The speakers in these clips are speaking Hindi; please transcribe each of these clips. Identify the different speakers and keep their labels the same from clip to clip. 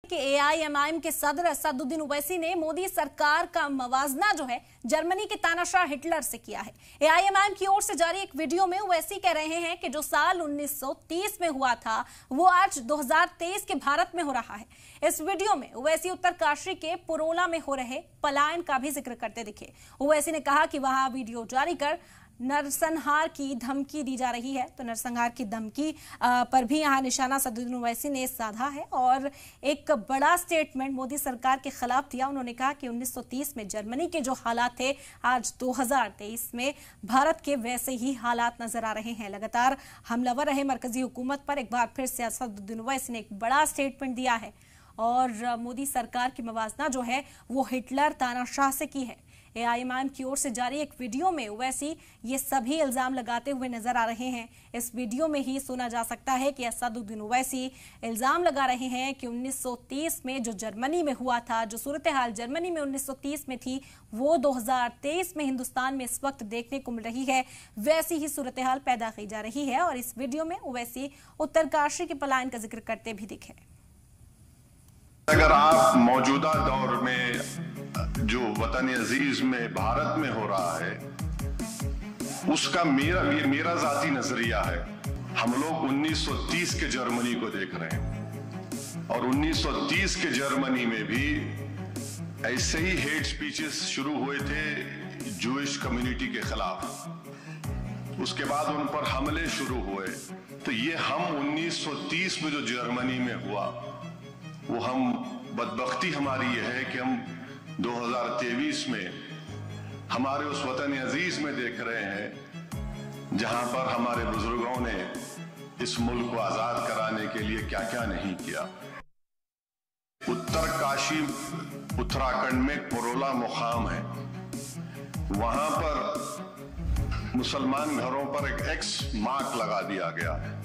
Speaker 1: कि एआईएमआईएम के सदर असदुद्दीन ओवैसी ने मोदी सरकार का मवाजना जो है जर्मनी के तानाशाह हिटलर से किया है। एआईएमआईएम की ओर से जारी एक वीडियो में ओवैसी कह रहे हैं कि जो साल 1930 में हुआ था वो आज 2023 के भारत में हो रहा है। इस वीडियो में ओवैसी उत्तरकाशी के पुरोला में हो रहे पलायन का भी जिक्र करते दिखे। ओवैसी ने कहा कि वहां वीडियो जारी कर नरसंहार की धमकी दी जा रही है, तो नरसंहार की धमकी पर भी यहां निशाना असदुद्दीन ओवैसी ने साधा है और एक बड़ा स्टेटमेंट मोदी सरकार के खिलाफ दिया। उन्होंने कहा कि 1930 में जर्मनी के जो हालात थे आज 2023 में भारत के वैसे ही हालात नजर आ रहे हैं। लगातार हमलावर रहे मरकजी हुकूमत पर एक बार फिर से असदुद्दीन ओवैसी ने एक बड़ा स्टेटमेंट दिया है और मोदी सरकार की मवाजना जो है वो हिटलर तानाशाह से की है। एआईएमआईएम की ओर से जारी एक वीडियो में ओवैसी ये सभी इल्जाम लगाते हुए नजर आ रहे हैं। इस वीडियो में ही सुना जा सकता है कि असदुद्दीन ओवैसी इल्जाम लगा रहे हैं कि 1930 में जो जर्मनी में हुआ था, जो सूरत हाल जर्मनी में 1930 में थी, वो 2023 में हिंदुस्तान में इस वक्त देखने को मिल रही है। वैसी ही सूरत हाल पैदा की जा रही है और इस वीडियो में ओवैसी उत्तरकाशी के पलायन का जिक्र करते भी दिखे।
Speaker 2: अगर आप मौजूदा दौर में जो वतन अजीज में भारत में हो रहा है उसका मेरा जाती नजरिया है। हम लोग 1930 के जर्मनी को देख रहे हैं और 1930 के जर्मनी में भी ऐसे ही हेट स्पीचेस शुरू हुए थे जूइश कम्युनिटी के खिलाफ। उसके बाद उन पर हमले शुरू हुए। तो ये हम 1930 में जो जर्मनी में हुआ वो हम बदबख्ती हमारी ये है कि हम 2023 में हमारे उस वतन अजीज में देख रहे हैं जहां पर हमारे बुजुर्गों ने इस मुल्क को आजाद कराने के लिए क्या क्या नहीं किया। उत्तरकाशी उत्तराखंड में पुरोला मुकाम है, वहां पर मुसलमान घरों पर एक एक्स मार्क लगा दिया गया है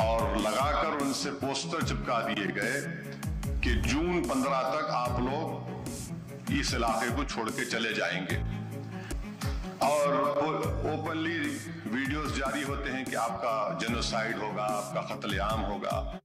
Speaker 2: और लगाकर उनसे पोस्टर चिपका दिए गए कि जून 15 तक आप लोग इस इलाके को छोड़ के चले जाएंगे। और ओपनली वीडियोस जारी होते हैं कि आपका जेनोसाइड होगा, आपका कत्लेआम होगा।